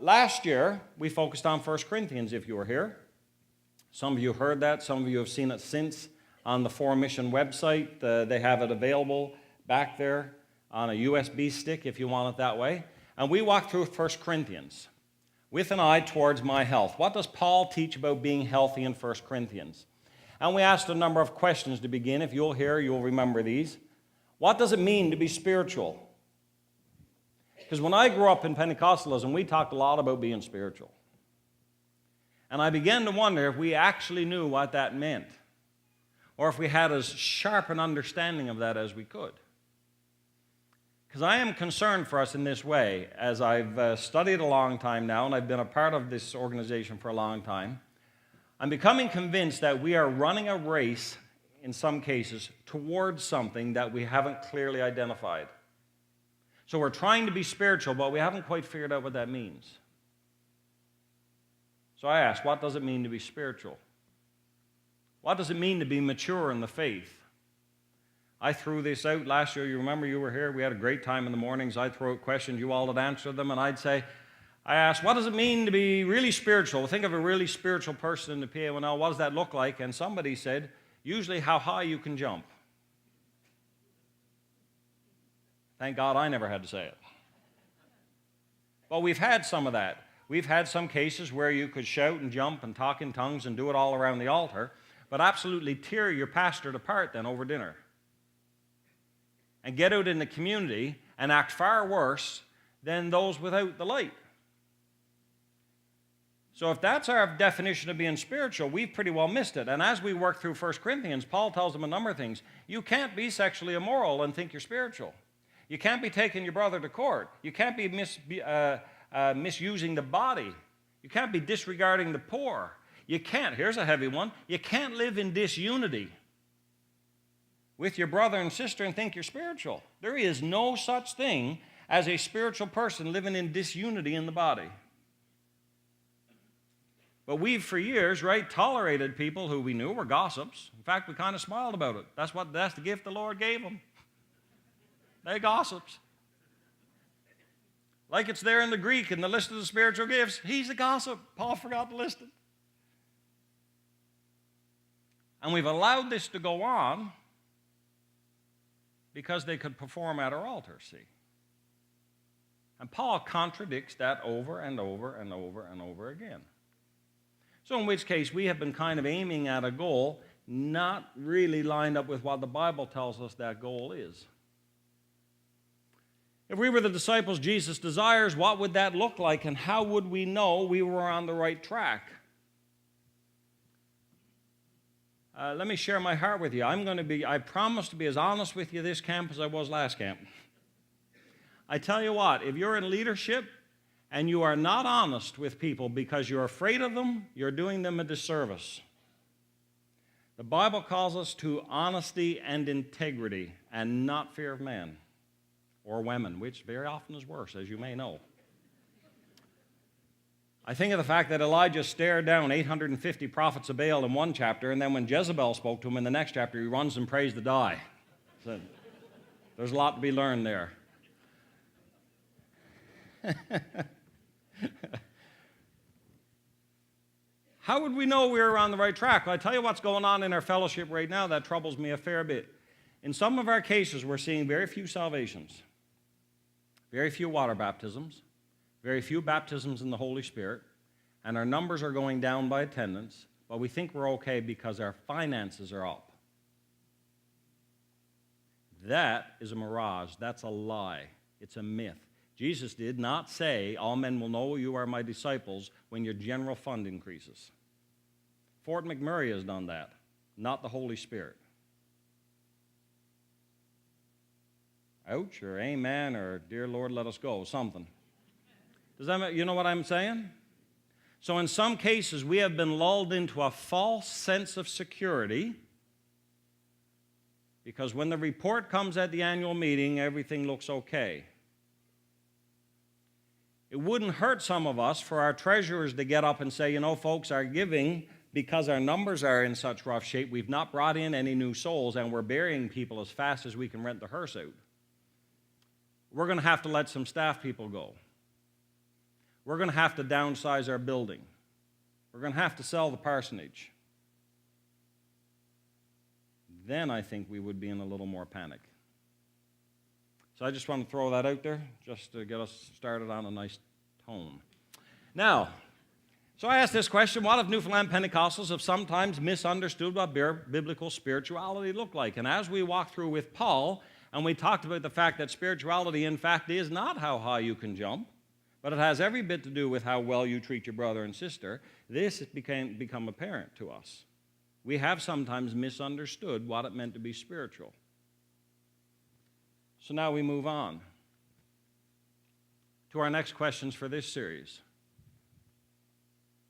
Last year, we focused on 1 Corinthians, if you were here. Some of you heard that. Some of you have seen it since on the Formission website. They have it available back there on a USB stick, if you want it that way. And we walked through 1 Corinthians with an eye towards my health. What does Paul teach about being healthy in 1 Corinthians? And we asked a number of questions to begin. If you'll hear, you'll remember these. What does it mean to be spiritual? Because when I grew up in Pentecostalism, we talked a lot about being spiritual. And I began to wonder if we actually knew what that meant, or if we had as sharp an understanding of that as we could. Because I am concerned for us in this way, as I've studied a long time now, and I've been a part of this organization for a long time. I'm becoming convinced that we are running a race, in some cases, towards something that we haven't clearly identified. So we're trying to be spiritual, but we haven't quite figured out what that means. So I asked, what does it mean to be spiritual? What does it mean to be mature in the faith? I threw this out last year. You remember you were here. We had a great time in the mornings. I'd throw out questions. You all would answer them. And I asked, what does it mean to be really spiritual? Think of a really spiritual person in the PA1L. What does that look like? And somebody said, usually how high you can jump. Thank God I never had to say it. But we've had some of that. We've had some cases where you could shout and jump and talk in tongues and do it all around the altar, but absolutely tear your pastor apart then over dinner. And get out in the community and act far worse than those without the light. So if that's our definition of being spiritual, we've pretty well missed it. And as we work through 1 Corinthians, Paul tells them a number of things. You can't be sexually immoral and think you're spiritual. You can't be taking your brother to court. You can't be misusing the body. You can't be disregarding the poor. You can't, here's a heavy one, you can't live in disunity with your brother and sister and think you're spiritual. There is no such thing as a spiritual person living in disunity in the body. But we've, for years, tolerated people who we knew were gossips. In fact, we kind of smiled about it. That's the gift the Lord gave them. They gossips. Like it's there in the Greek in the list of the spiritual gifts. He's a gossip. Paul forgot to list it. And we've allowed this to go on because they could perform at our altar, see. And Paul contradicts that over and over and over and over again. So in which case, we have been kind of aiming at a goal not really lined up with what the Bible tells us that goal is. If we were the disciples Jesus desires, what would that look like, and how would we know we were on the right track? Let me share my heart with you. I promise to be as honest with you this camp as I was last camp. I tell you what, if you're in leadership and you are not honest with people because you're afraid of them, you're doing them a disservice. The Bible calls us to honesty and integrity and not fear of man or women, which very often is worse, as you may know. I think of the fact that Elijah stared down 850 prophets of Baal in one chapter, and then when Jezebel spoke to him in the next chapter, he runs and prays to die. So there's a lot to be learned there. How would we know we were on the right track? Well, I tell you what's going on in our fellowship right now that troubles me a fair bit. In some of our cases, we're seeing very few salvations, very few water baptisms, very few baptisms in the Holy Spirit, and our numbers are going down by attendance, but we think we're okay because our finances are up. That is a mirage. That's a lie. It's a myth. Jesus did not say, all men will know you are my disciples when your general fund increases. Fort McMurray has done that, not the Holy Spirit. Ouch, or amen, or dear Lord, let us go, something. Does that, you know what I'm saying? So in some cases, we have been lulled into a false sense of security because when the report comes at the annual meeting, everything looks okay. It wouldn't hurt some of us for our treasurers to get up and say, you know, folks, our giving, because our numbers are in such rough shape, we've not brought in any new souls, and we're burying people as fast as we can rent the hearse out. We're going to have to let some staff people go. We're going to have to downsize our building. We're going to have to sell the parsonage. Then I think we would be in a little more panic. So I just want to throw that out there just to get us started on a nice tone. Now, so I asked this question: what if Newfoundland Pentecostals have sometimes misunderstood what biblical spirituality looked like? And as we walked through with Paul, and we talked about the fact that spirituality, in fact, is not how high you can jump, but it has every bit to do with how well you treat your brother and sister, this become apparent to us. We have sometimes misunderstood what it meant to be spiritual. So now we move on to our next questions for this series.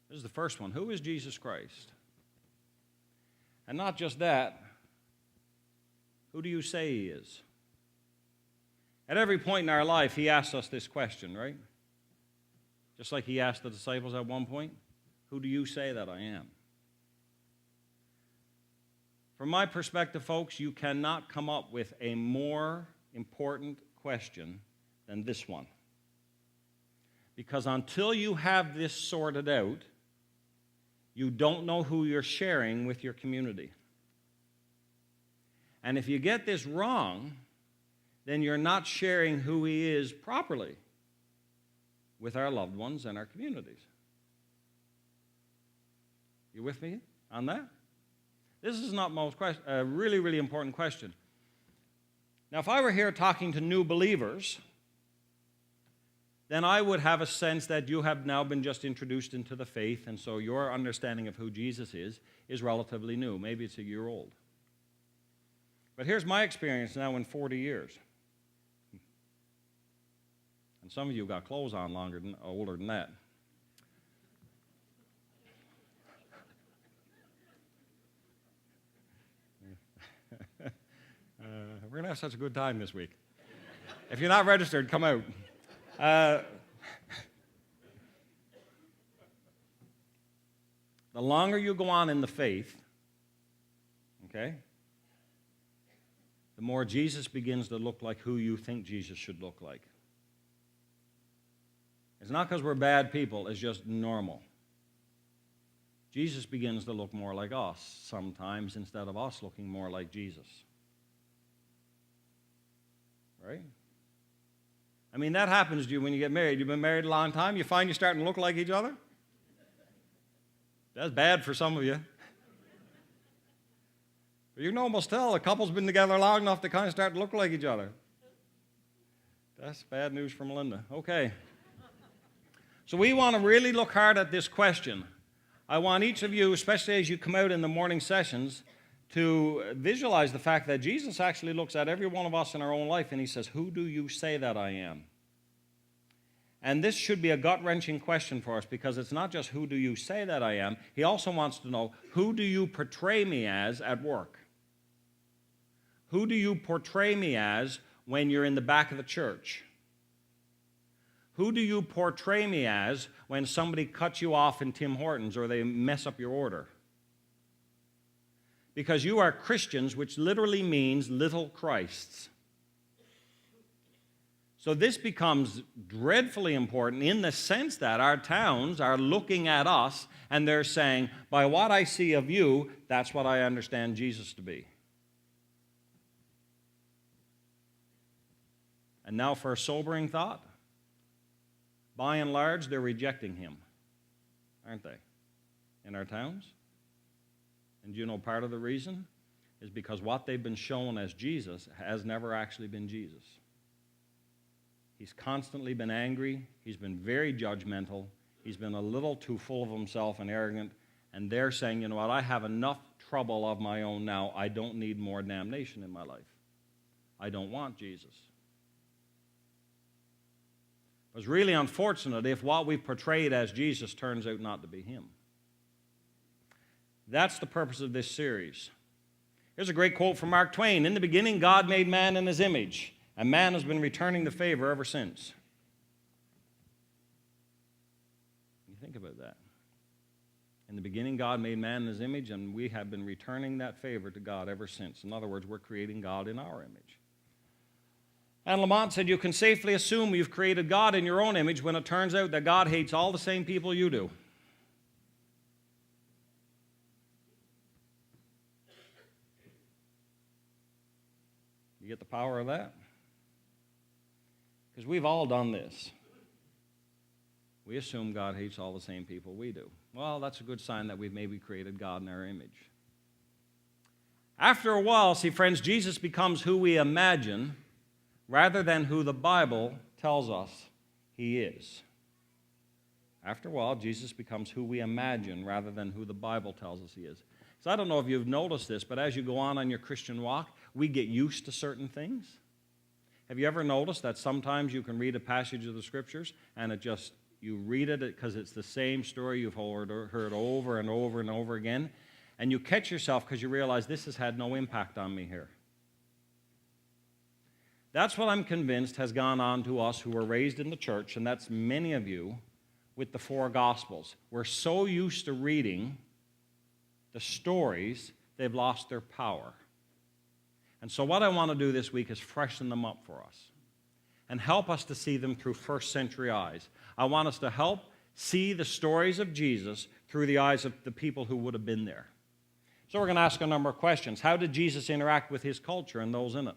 This is the first one. Who is Jesus Christ? And not just that, who do you say he is? At every point in our life, he asks us this question, right? Just like he asked the disciples at one point, who do you say that I am? From my perspective, folks, you cannot come up with a more important question than this one. Because until you have this sorted out, you don't know who you're sharing with your community. And if you get this wrong, then you're not sharing who he is properly with our loved ones and our communities. You with me on that? This is not a really, really important question. Now, if I were here talking to new believers, then I would have a sense that you have now been just introduced into the faith, and so your understanding of who Jesus is relatively new. Maybe it's a year old. But here's my experience now in 40 years. And some of you got clothes on older than that. We're going to have such a good time this week. If you're not registered, come out. The longer you go on in the faith, okay, the more Jesus begins to look like who you think Jesus should look like. It's not because we're bad people, it's just normal. Jesus begins to look more like us sometimes instead of us looking more like Jesus. Right? I mean, that happens to you when you get married. You've been married a long time, you find you're starting to look like each other? That's bad for some of you. But you can almost tell a couple's been together long enough to kind of start to look like each other. That's bad news from Linda. Okay. So we want to really look hard at this question. I want each of you, especially as you come out in the morning sessions, to visualize the fact that Jesus actually looks at every one of us in our own life and he says, who do you say that I am? And this should be a gut-wrenching question for us because it's not just who do you say that I am. He also wants to know, who do you portray me as at work? Who do you portray me as when you're in the back of the church? Who do you portray me as when somebody cuts you off in Tim Hortons or they mess up your order? Because you are Christians, which literally means little Christs. So this becomes dreadfully important in the sense that our towns are looking at us and they're saying, by what I see of you, that's what I understand Jesus to be. And now for a sobering thought. By and large, they're rejecting him, aren't they, in our towns? And you know part of the reason is because what they've been shown as Jesus has never actually been Jesus. He's constantly been angry. He's been very judgmental. He's been a little too full of himself and arrogant. And they're saying, you know what, I have enough trouble of my own now. I don't need more damnation in my life. I don't want Jesus. It's really unfortunate if what we've portrayed as Jesus turns out not to be him. That's the purpose of this series. Here's a great quote from Mark Twain. In the beginning, God made man in his image, and man has been returning the favor ever since. You think about that. In the beginning, God made man in his image, and we have been returning that favor to God ever since. In other words, we're creating God in our image. And Lamont said, you can safely assume you've created God in your own image when it turns out that God hates all the same people you do. You get the power of that? Because we've all done this. We assume God hates all the same people we do. Well, that's a good sign that we've maybe created God in our image. After a while, see, friends, Jesus becomes who we imagine rather than who the Bible tells us he is. After a while, Jesus becomes who we imagine rather than who the Bible tells us he is. So I don't know if you've noticed this, but as you go on your Christian walk, we get used to certain things. Have you ever noticed that sometimes you can read a passage of the Scriptures and you read it because it's the same story you've heard over and over and over again, and you catch yourself because you realize this has had no impact on me here. That's what I'm convinced has gone on to us who were raised in the church, and that's many of you, with the four Gospels. We're so used to reading the stories, they've lost their power. And so what I want to do this week is freshen them up for us and help us to see them through first century eyes. I want us to help see the stories of Jesus through the eyes of the people who would have been there. So we're going to ask a number of questions. How did Jesus interact with his culture and those in it?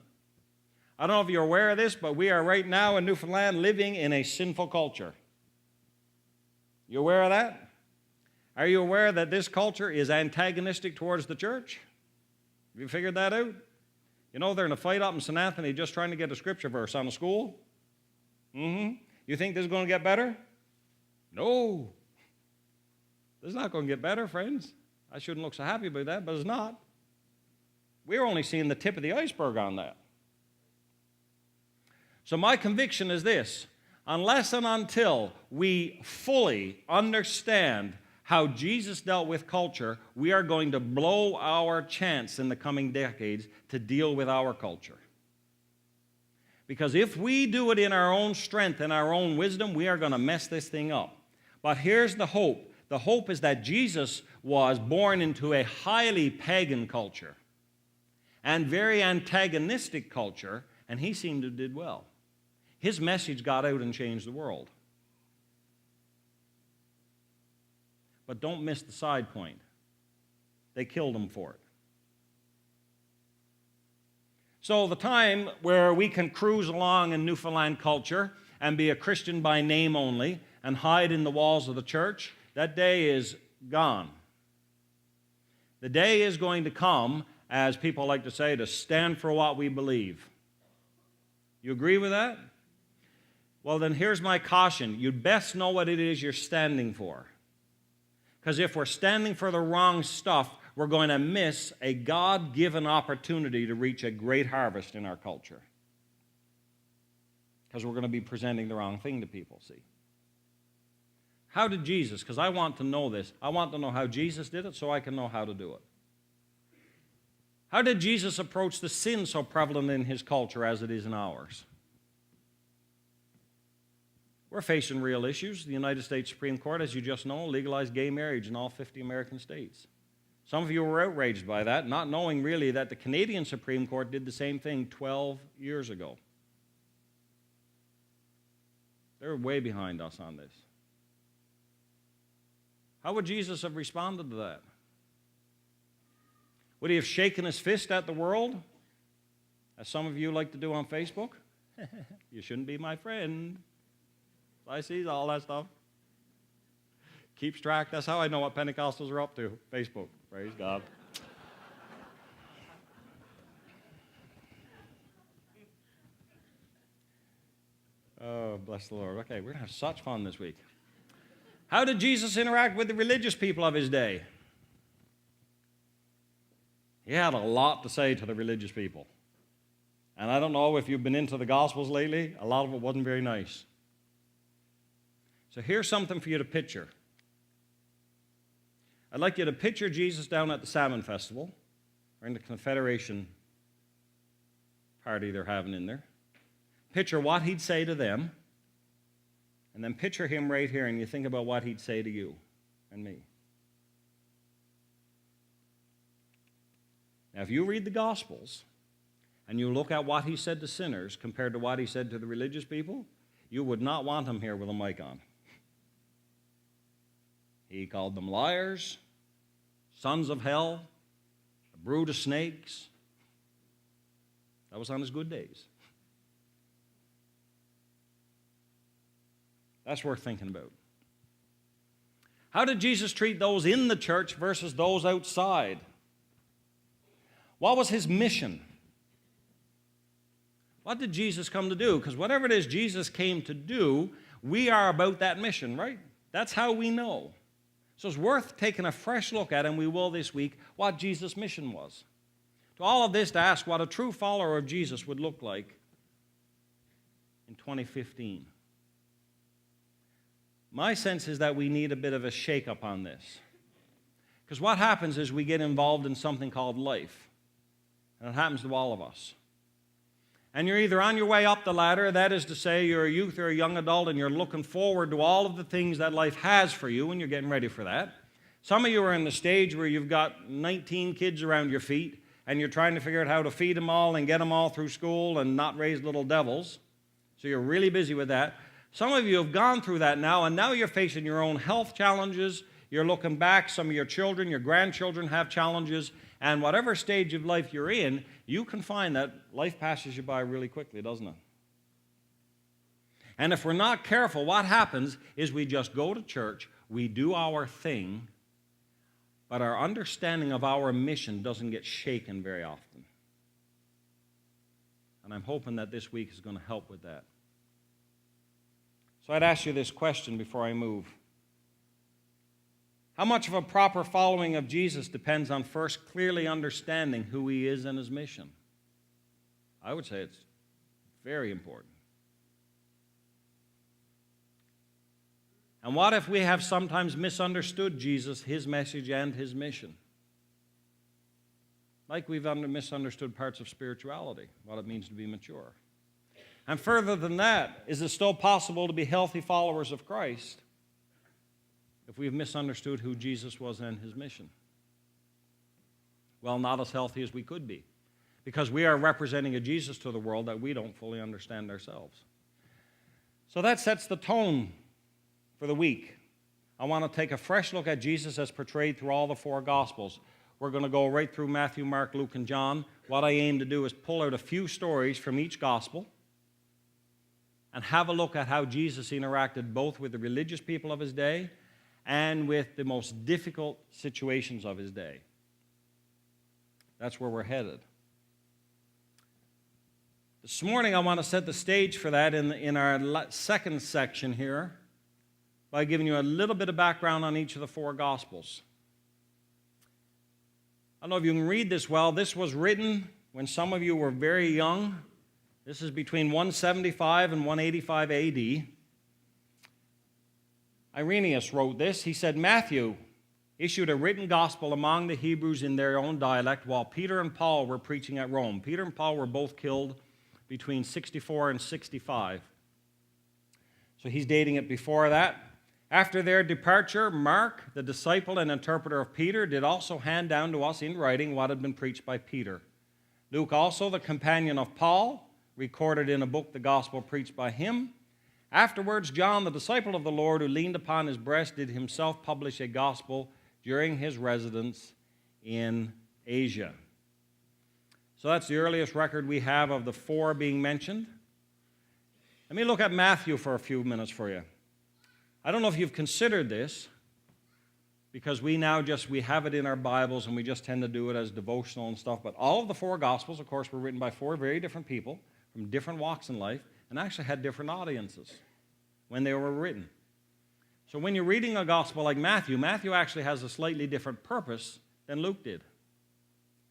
I don't know if you're aware of this, but we are right now in Newfoundland living in a sinful culture. You aware of that? Are you aware that this culture is antagonistic towards the church? Have you figured that out? You know, they're in a fight up in St. Anthony just trying to get a scripture verse on a school. You think this is going to get better? No. This is not going to get better, friends. I shouldn't look so happy about that, but it's not. We're only seeing the tip of the iceberg on that. So my conviction is this: unless and until we fully understand how Jesus dealt with culture, we are going to blow our chance in the coming decades to deal with our culture. Because if we do it in our own strength and our own wisdom, we are going to mess this thing up. But here's the hope. The hope is that Jesus was born into a highly pagan culture and very antagonistic culture, and he seemed to did well. His message got out and changed the world. But don't miss the side point. They killed him for it. So the time where we can cruise along in Newfoundland culture and be a Christian by name only and hide in the walls of the church, that day is gone. The day is going to come, as people like to say, to stand for what we believe. You agree with that? Well, then here's my caution. You'd best know what it is you're standing for. Because if we're standing for the wrong stuff, we're going to miss a God-given opportunity to reach a great harvest in our culture. Because we're going to be presenting the wrong thing to people, see. How did Jesus, because I want to know this, I want to know how Jesus did it so I can know how to do it. How did Jesus approach the sin so prevalent in his culture as it is in ours? We're facing real issues. The United States Supreme Court, as you just know, legalized gay marriage in all 50 American states. Some of you were outraged by that, not knowing really that the Canadian Supreme Court did the same thing 12 years ago. They're way behind us on this. How would Jesus have responded to that? Would he have shaken his fist at the world, as some of you like to do on Facebook? You shouldn't be my friend. I see all that stuff. Keeps track. That's how I know what Pentecostals are up to. Facebook. Praise God. Oh, bless the Lord. Okay, we're going to have such fun this week. How did Jesus interact with the religious people of his day? He had a lot to say to the religious people. And I don't know if you've been into the Gospels lately. A lot of it wasn't very nice. So here's something for you to picture. I'd like you to picture Jesus down at the Salmon Festival, or in the Confederation party they're having in there. Picture what he'd say to them, and then picture him right here, and you think about what he'd say to you and me. Now, if you read the Gospels, and you look at what he said to sinners compared to what he said to the religious people, you would not want him here with a mic on. He called them liars, sons of hell, a brood of snakes. That was on his good days. That's worth thinking about. How did Jesus treat those in the church versus those outside? What was his mission? What did Jesus come to do? Because whatever it is Jesus came to do, we are about that mission, right? That's how we know. So it's worth taking a fresh look at, and we will this week, what Jesus' mission was. To all of this, to ask what a true follower of Jesus would look like in 2015. My sense is that we need a bit of a shake-up on this. Because what happens is we get involved in something called life. And it happens to all of us. And you're either on your way up the ladder, that is to say you're a youth or a young adult, and you're looking forward to all of the things that life has for you, and you're getting ready for that. Some of you are in the stage where you've got 19 kids around your feet, and you're trying to figure out how to feed them all and get them all through school and not raise little devils. So you're really busy with that. Some of you have gone through that now, and now you're facing your own health challenges. You're looking back. Some of your children, your grandchildren have challenges. And whatever stage of life you're in, you can find that life passes you by really quickly, doesn't it? And if we're not careful, what happens is we just go to church, we do our thing, but our understanding of our mission doesn't get shaken very often. And I'm hoping that this week is going to help with that. So I'd ask you this question before I move. How much of a proper following of Jesus depends on first clearly understanding who he is and his mission? I would say it's very important. And what if we have sometimes misunderstood Jesus, his message, and his mission? Like we've misunderstood parts of spirituality, what it means to be mature. And further than that, is it still possible to be healthy followers of Christ if we've misunderstood who Jesus was and his mission? Well, not as healthy as we could be, because we are representing a Jesus to the world that we don't fully understand ourselves. So that sets the tone for the week. I want to take a fresh look at Jesus as portrayed through all the four Gospels. We're going to go right through Matthew, Mark, Luke, and John. What I aim to do is pull out a few stories from each Gospel and have a look at how Jesus interacted both with the religious people of his day and with the most difficult situations of his day. That's where we're headed. This morning I want to set the stage for that in our second section here by giving you a little bit of background on each of the four Gospels. I don't know if you can read this well. This was written when some of you were very young. This is between 175 and 185 AD. Irenaeus wrote this. He said, Matthew issued a written gospel among the Hebrews in their own dialect while Peter and Paul were preaching at Rome. Peter and Paul were both killed between 64 and 65. So he's dating it before that. After their departure, Mark, the disciple and interpreter of Peter, did also hand down to us in writing what had been preached by Peter. Luke also, the companion of Paul, recorded in a book the gospel preached by him. Afterwards, John, the disciple of the Lord, who leaned upon his breast, did himself publish a gospel during his residence in Asia. So that's the earliest record we have of the four being mentioned. Let me look at Matthew for a few minutes for you. I don't know if you've considered this, because we have it in our Bibles and we just tend to do it as devotional and stuff, but all of the four Gospels, of course, were written by four very different people from different walks in life and actually had different audiences when they were written. So when you're reading a Gospel like Matthew, Matthew actually has a slightly different purpose than Luke did,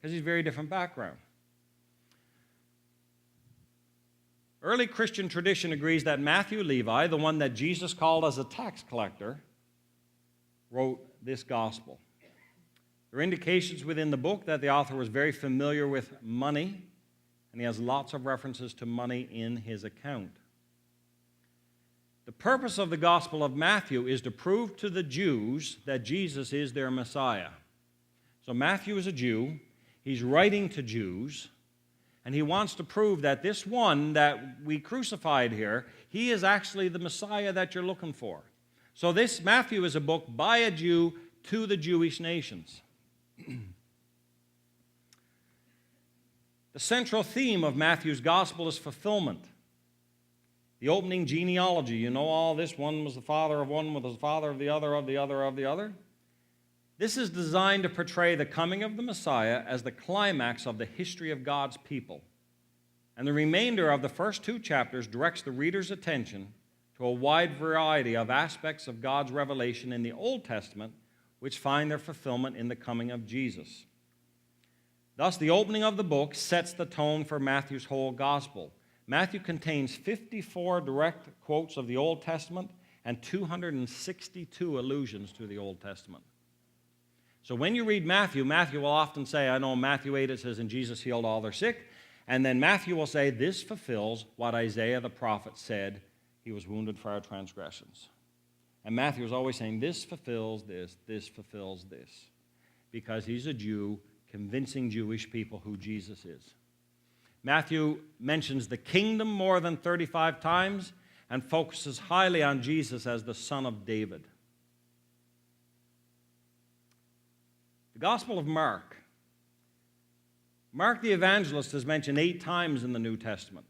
because he's a very different background. Early Christian tradition agrees that Matthew Levi, the one that Jesus called as a tax collector, wrote this gospel. There are indications within the book that the author was very familiar with money, and he has lots of references to money in his account. The purpose of the Gospel of Matthew is to prove to the Jews that Jesus is their Messiah. So Matthew is a Jew. He's writing to Jews. And he wants to prove that this one that we crucified here, he is actually the Messiah that you're looking for. So this Matthew is a book by a Jew to the Jewish nations. The central theme of Matthew's gospel is fulfillment. The opening genealogy, you know all this, one was the father of one, was the father of the other, of the other, of the other. This is designed to portray the coming of the Messiah as the climax of the history of God's people. And the remainder of the first 2 chapters directs the reader's attention to a wide variety of aspects of God's revelation in the Old Testament, which find their fulfillment in the coming of Jesus. Thus, the opening of the book sets the tone for Matthew's whole gospel. Matthew contains 54 direct quotes of the Old Testament and 262 allusions to the Old Testament. So when you read Matthew, Matthew will often say, I know in Matthew 8 it says, and Jesus healed all their sick. And then Matthew will say, this fulfills what Isaiah the prophet said, he was wounded for our transgressions. And Matthew is always saying, this fulfills this fulfills this. Because he's a Jew convincing Jewish people who Jesus is. Matthew mentions the kingdom more than 35 times and focuses highly on Jesus as the son of David. The Gospel of Mark. Mark the evangelist is mentioned 8 times in the New Testament.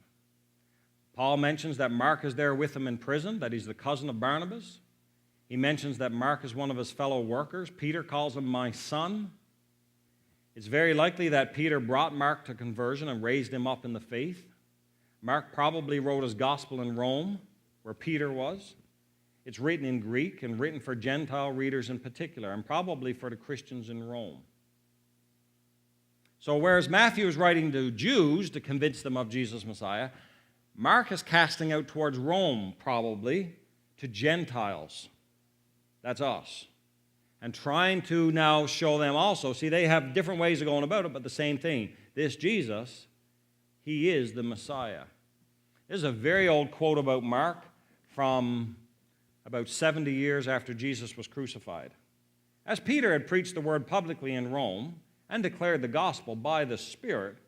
Paul mentions that Mark is there with him in prison, that he's the cousin of Barnabas. He mentions that Mark is one of his fellow workers. Peter calls him my son. It's very likely that Peter brought Mark to conversion and raised him up in the faith. Mark probably wrote his gospel in Rome, where Peter was. It's written in Greek and written for Gentile readers in particular, and probably for the Christians in Rome. So whereas Matthew is writing to Jews to convince them of Jesus Messiah, Mark is casting out towards Rome, probably, to Gentiles. That's us. And trying to now show them also, see, they have different ways of going about it, but the same thing. This Jesus, he is the Messiah. There's a very old quote about Mark from about 70 years after Jesus was crucified. As Peter had preached the word publicly in Rome and declared the gospel by the Spirit,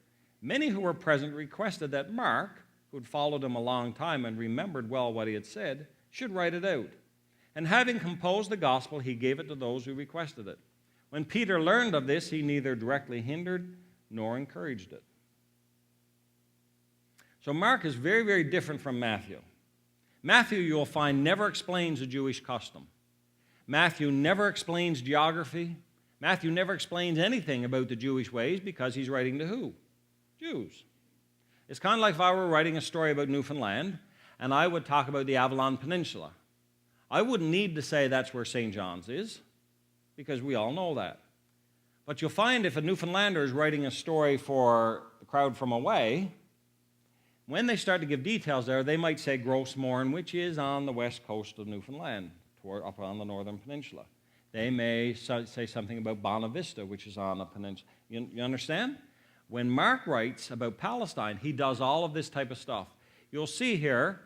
many who were present requested that Mark, who had followed him a long time and remembered well what he had said, should write it out. And having composed the gospel, he gave it to those who requested it. When Peter learned of this, he neither directly hindered nor encouraged it. So Mark is very, very different from Matthew. Matthew, you will find, never explains a Jewish custom. Matthew never explains geography. Matthew never explains anything about the Jewish ways because he's writing to who? Jews. It's kind of like if I were writing a story about Newfoundland and I would talk about the Avalon Peninsula. I wouldn't need to say that's where St. John's is, because we all know that. But you'll find if a Newfoundlander is writing a story for the crowd from away, when they start to give details there, they might say Gross Mourne, which is on the west coast of Newfoundland, up on the northern peninsula. They may say something about Bonavista, which is on the peninsula. You understand? When Mark writes about Palestine, he does all of this type of stuff. You'll see here,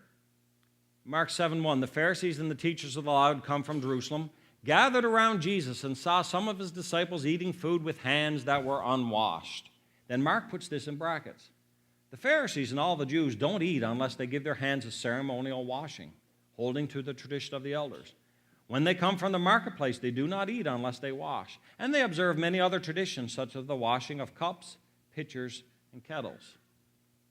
Mark 7:1, the Pharisees and the teachers of the law had come from Jerusalem, gathered around Jesus and saw some of his disciples eating food with hands that were unwashed. Then Mark puts this in brackets. The Pharisees and all the Jews don't eat unless they give their hands a ceremonial washing, holding to the tradition of the elders. When they come from the marketplace, they do not eat unless they wash. And they observe many other traditions, such as the washing of cups, pitchers, and kettles.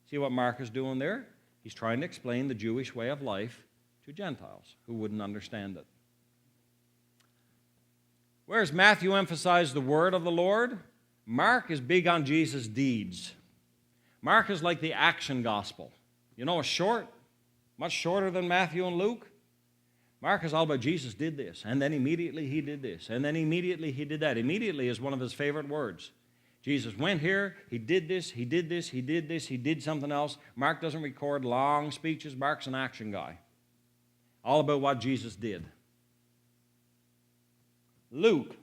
See what Mark is doing there? He's trying to explain the Jewish way of life to Gentiles who wouldn't understand it. Whereas Matthew emphasized the word of the Lord, Mark is big on Jesus' deeds. Mark is like the action gospel. You know, it's short, much shorter than Matthew and Luke. Mark is all about Jesus did this, and then immediately he did this, and then immediately he did that. Immediately is one of his favorite words. Jesus went here, he did this, he did this, he did this, he did something else. Mark doesn't record long speeches. Mark's an action guy. All about what Jesus did. Luke,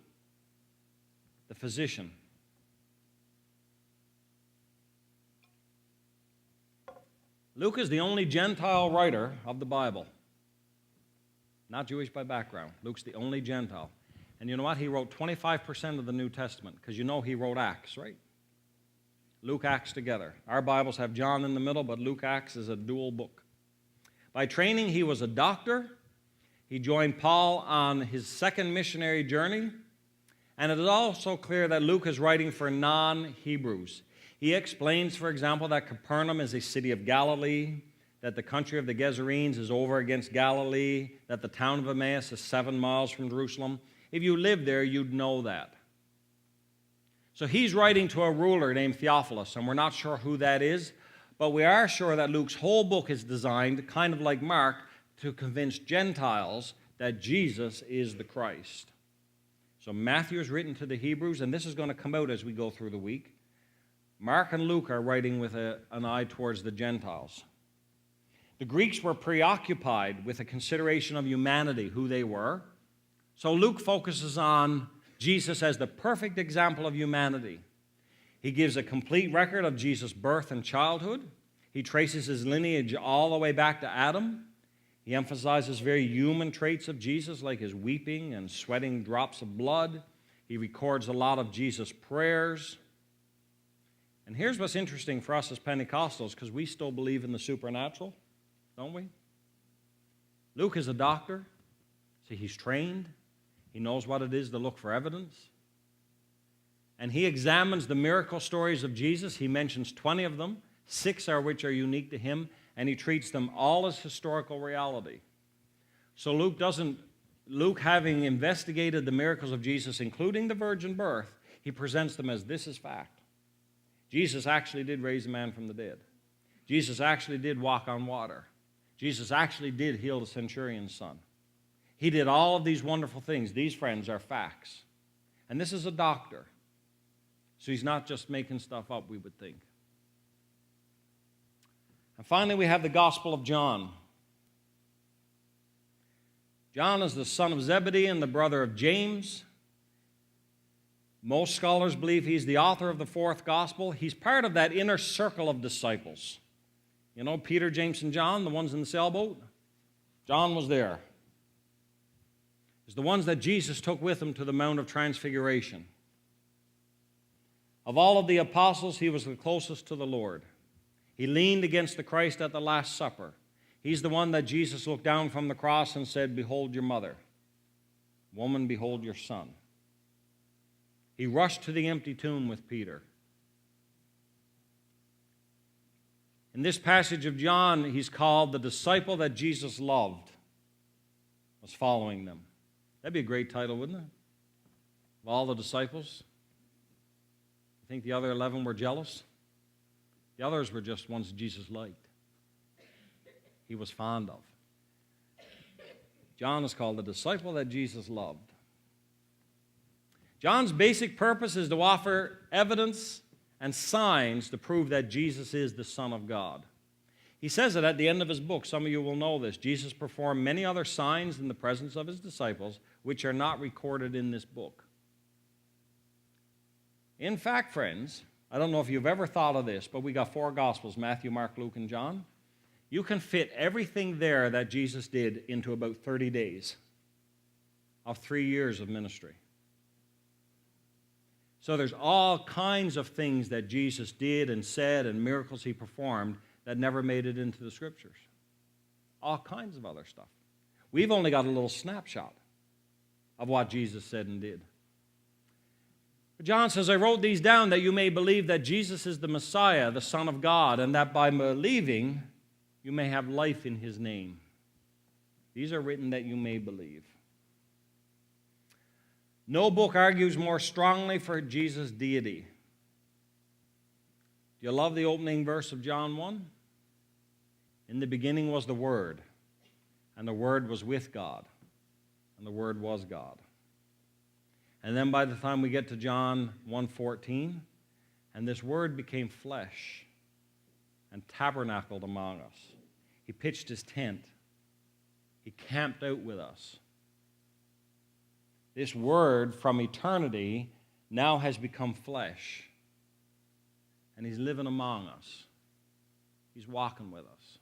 the physician. Luke is the only Gentile writer of the Bible. Not Jewish by background. Luke's the only Gentile. And you know what? He wrote 25% of the New Testament, because you know he wrote Acts, right? Luke, Acts together. Our Bibles have John in the middle, but Luke, Acts is a dual book. By training, he was a doctor. He joined Paul on his second missionary journey. And it is also clear that Luke is writing for non-Hebrews. He explains, for example, that Capernaum is a city of Galilee, that the country of the Gerasenes is over against Galilee, that the town of Emmaus is 7 miles from Jerusalem. If you lived there, you'd know that. So he's writing to a ruler named Theophilus, and we're not sure who that is, but we are sure that Luke's whole book is designed, kind of like Mark, to convince Gentiles that Jesus is the Christ. So Matthew is written to the Hebrews, and this is going to come out as we go through the week. Mark and Luke are writing with an eye towards the Gentiles. The Greeks were preoccupied with a consideration of humanity, who they were. So Luke focuses on Jesus as the perfect example of humanity. He gives a complete record of Jesus' birth and childhood. He traces his lineage all the way back to Adam. He emphasizes very human traits of Jesus, like his weeping and sweating drops of blood. He records a lot of Jesus' prayers. And here's what's interesting for us as Pentecostals, because we still believe in the supernatural, don't we? Luke is a doctor, so he's trained. He knows what it is to look for evidence. And he examines the miracle stories of Jesus. He mentions 20 of them, 6 are which are unique to him, and he treats them all as historical reality. So Luke, having investigated the miracles of Jesus, including the virgin birth, he presents them as this is fact. Jesus actually did raise a man from the dead. Jesus actually did walk on water. Jesus actually did heal the centurion's son. He did all of these wonderful things. These, friends, are facts. And this is a doctor. So he's not just making stuff up, we would think. And finally, we have the Gospel of John. John is the son of Zebedee and the brother of James. Most scholars believe he's the author of the 4th Gospel. He's part of that inner circle of disciples. You know, Peter, James, and John, the ones in the sailboat? John was there. It's the ones that Jesus took with him to the Mount of Transfiguration. Of all of the apostles, he was the closest to the Lord. He leaned against the Christ at the Last Supper. He's the one that Jesus looked down from the cross and said, "Behold your mother. Woman, behold your son." He rushed to the empty tomb with Peter. In this passage of John, he's called the disciple that Jesus loved, was following them. That'd be a great title, wouldn't it? Of all the disciples. You think the other 11 were jealous? The others were just ones Jesus liked. He was fond of. John is called the disciple that Jesus loved. John's basic purpose is to offer evidence and signs to prove that Jesus is the Son of God. He says it at the end of his book. Some of you will know this. Jesus performed many other signs in the presence of his disciples, which are not recorded in this book. In fact, friends, I don't know if you've ever thought of this, but we got 4 Gospels, Matthew, Mark, Luke, and John. You can fit everything there that Jesus did into about 30 days of 3 years of ministry. So there's all kinds of things that Jesus did and said and miracles he performed that never made it into the Scriptures. All kinds of other stuff. We've only got a little snapshot of what Jesus said and did. But John says, I wrote these down that you may believe that Jesus is the Messiah, the Son of God, and that by believing you may have life in his name. These are written that you may believe. No book argues more strongly for Jesus' deity. Do you love the opening verse of John 1? In the beginning was the Word, and the Word was with God, and the Word was God. And then by the time we get to John 1:14, and this Word became flesh and tabernacled among us. He pitched his tent. He camped out with us. This Word from eternity now has become flesh. And he's living among us. He's walking with us.